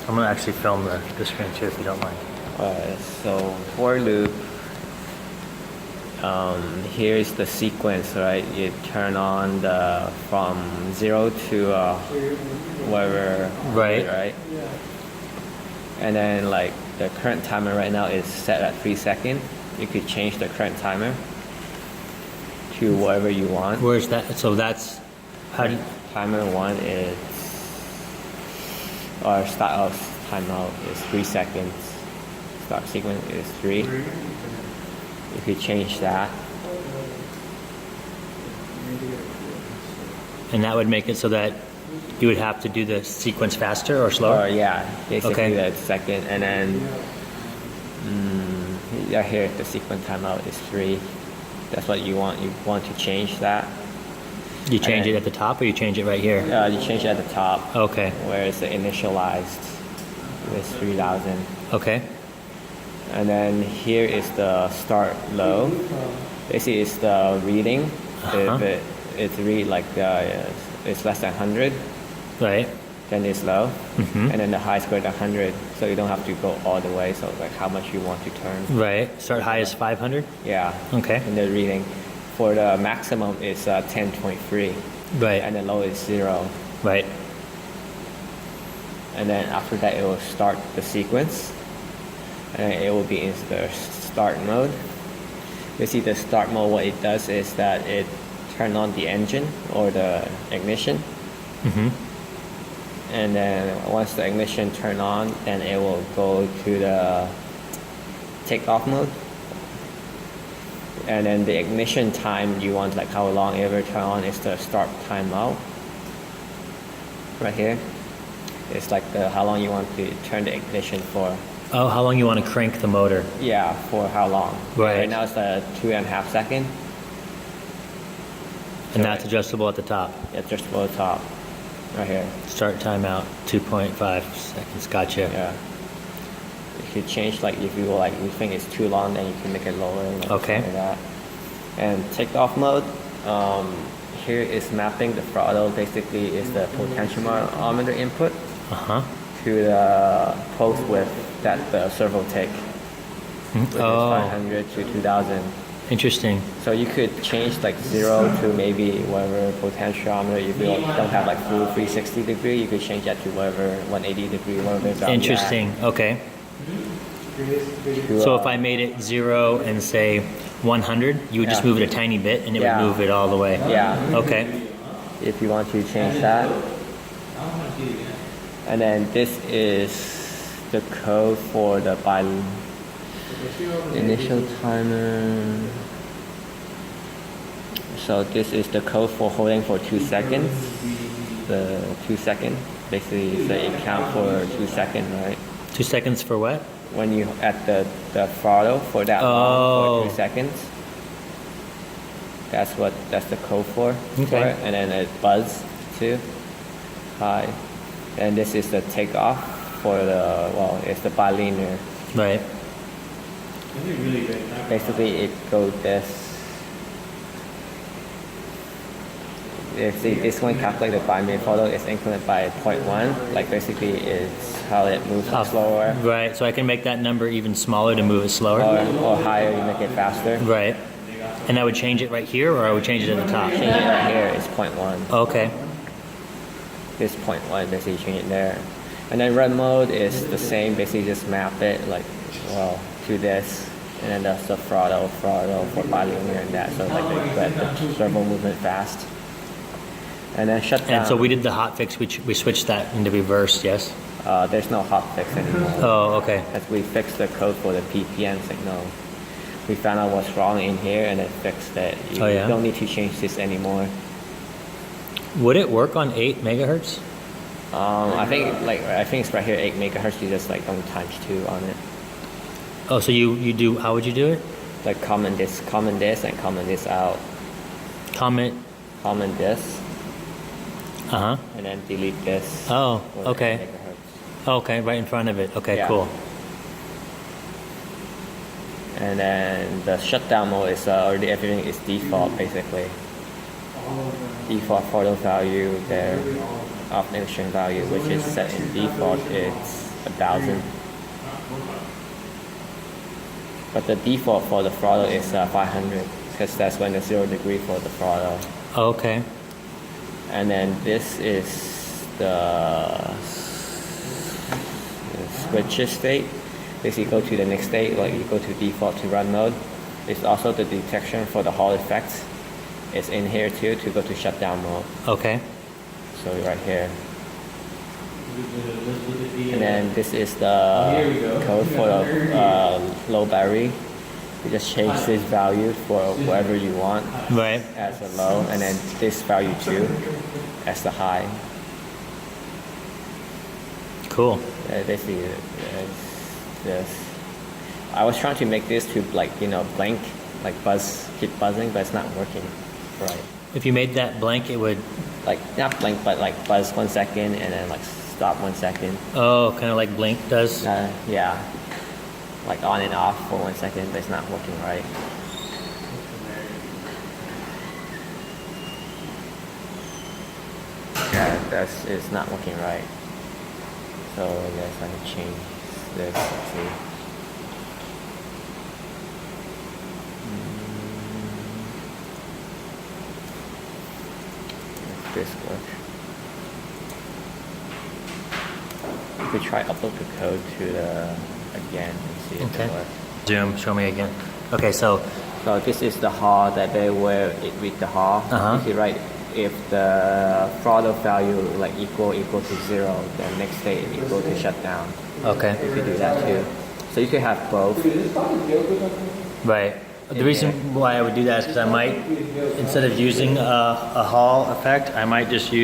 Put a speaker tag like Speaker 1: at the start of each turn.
Speaker 1: I'm gonna actually film the screen too, if you don't mind.
Speaker 2: So for loop, here's the sequence, right? You turn on the from 0 to whatever, right? And then like the current timer right now is set at 3 seconds. You could change the current timer to whatever you want.
Speaker 1: Where's that? So that's how do you,
Speaker 2: Timer 1 is, or start of timeout is 3 seconds. Start sequence is 3. You could change that.
Speaker 1: and that would make it so that you would have to do the sequence faster or slower?
Speaker 2: Or yeah, basically
Speaker 1: Okay.
Speaker 2: the second, and then yeah, here the sequence timeout is 3. That's what you want. You want to change that.
Speaker 1: You change it at the top or you change it right here?
Speaker 2: You change it at the top.
Speaker 1: Okay.
Speaker 2: Where it's initialized with 3000.
Speaker 1: Okay.
Speaker 2: And then here is the start low. Basically, it's the reading. It's read like it's less than 100,
Speaker 1: Right.
Speaker 2: then it's low, and then the high is greater than 100. So you don't have to go all the way. So like how much you want to turn.
Speaker 1: Right. Start high as 500?
Speaker 2: Yeah.
Speaker 1: Okay.
Speaker 2: In the reading, for the maximum is 10.3,
Speaker 1: Right.
Speaker 2: and the low is 0.
Speaker 1: Right.
Speaker 2: And then after that, it will start the sequence, and it will be in the start mode. You see the start mode, what it does is that it turns on the engine or the ignition. And then once the ignition turn on, then it will go to the takeoff mode. And then the ignition time, you want like how long it will turn on is the start timeout. Right here. It's like the how long you want to turn the ignition for.
Speaker 1: Oh, how long you want to crank the motor?
Speaker 2: Yeah, for how long?
Speaker 1: Right.
Speaker 2: Right now it's 2.5 seconds.
Speaker 1: And that's adjustable at the top.
Speaker 2: Yeah, just below the top. Right here.
Speaker 1: Start timeout, 2.5 seconds. Gotcha.
Speaker 2: Yeah. You could change like if you like you think it's too long, then you can make it lower. Like
Speaker 1: Okay.
Speaker 2: Like that. And takeoff mode. Here is mapping the throttle. Basically, is the potentiometer input to the post width that the servo take. Which is 500 to 2000.
Speaker 1: Interesting.
Speaker 2: So you could change like 0 to maybe whatever potentiometer. If you don't have like full 360 degree, you could change that to whatever 180 degree, whatever it's out.
Speaker 1: Interesting. Okay.
Speaker 2: To,
Speaker 1: So if I made it 0 and say 100, you would just
Speaker 2: Yeah.
Speaker 1: move it a tiny bit and it
Speaker 2: Yeah.
Speaker 1: would move it all the way.
Speaker 2: Yeah.
Speaker 1: Okay.
Speaker 2: If you want to change that. And then this is the code for the initial timer. So this is the code for holding for 2 seconds. The 2 seconds. Basically, so it counts for 2 seconds, right?
Speaker 1: 2 seconds for what?
Speaker 2: When you at the throttle for that long for 2 seconds. That's the code for
Speaker 1: Okay.
Speaker 2: it. And then it buzz too. High. And this is the takeoff for it's the bilinear.
Speaker 1: Right.
Speaker 2: Basically it goes this. If this one calculated by me photo is incremented by 0.1, like basically it's how it moves slower.
Speaker 1: Right. So I can make that number even smaller to move it slower.
Speaker 2: Or higher, you make it faster.
Speaker 1: Right. And I would change it right here, or I would change it at the top.
Speaker 2: Change it right here is 0.1.
Speaker 1: Okay.
Speaker 2: This 0.1, basically change it there. And then run mode is the same, basically just map it to this. And then that's the throttle for bilinear and that, so like the servo movement fast. And then shut down.
Speaker 1: And so we did the hot fix, we switched that into reverse, yes?
Speaker 2: There's no hot fix anymore.
Speaker 1: Oh, okay.
Speaker 2: As we fixed the code for the PPM signal. We found out what's wrong in here and then fixed it. You don't need to change this anymore.
Speaker 1: Would it work on 8 megahertz?
Speaker 2: I think it's right here 8 megahertz. You just like don't times 2 on it.
Speaker 1: Oh, so you do, how would you do it?
Speaker 2: Like comment this and comment this out.
Speaker 1: Comment
Speaker 2: this.
Speaker 1: Uh-huh.
Speaker 2: And then delete this.
Speaker 1: Oh,
Speaker 2: for
Speaker 1: okay.
Speaker 2: 8 megahertz.
Speaker 1: Okay, right in front of it. Okay,
Speaker 2: Yeah.
Speaker 1: cool.
Speaker 2: And then the shutdown mode is already everything is default basically. Default photo value there of ignition value, which is set in default. It's 1,000. But the default for the throttle is 500 because that's when the 0 degree for the throttle.
Speaker 1: Oh, okay.
Speaker 2: And then this is the switches state. Basically, go to the next state, like you go to default to run mode. It's also the detection for the Hall effects. It's in here too to go to shutdown mode.
Speaker 1: Okay.
Speaker 2: So right here. And then this is the code for the low battery. You just change this value for whatever you want
Speaker 1: Right.
Speaker 2: as a low, and then this value too as the high.
Speaker 1: Cool.
Speaker 2: Basically, this. I was trying to make this to blink, like buzz, keep buzzing, but it's not working. Right.
Speaker 1: If you made that blank, it would.
Speaker 2: Like not blink, but like buzz 1 second and then like stop 1 second.
Speaker 1: Oh, kind of like Blink does.
Speaker 2: Yeah. Like on and off for 1 second, but it's not working right. Yeah, it's not working right. So I guess I can change this. Let's see. If this works. You could try upload the code to the again and see if
Speaker 1: Okay.
Speaker 2: it works.
Speaker 1: Zoom. Show me again. Okay, so
Speaker 2: So this is the Hall that they were with the Hall.
Speaker 1: Uh-huh.
Speaker 2: You see, right? If the throttle value like equal to 0, then next state equal to shutdown.
Speaker 1: okay,
Speaker 2: You could do that too. So you could have both.
Speaker 1: right. The reason why I would do that is because I might, instead of using a Hall effect, I might just use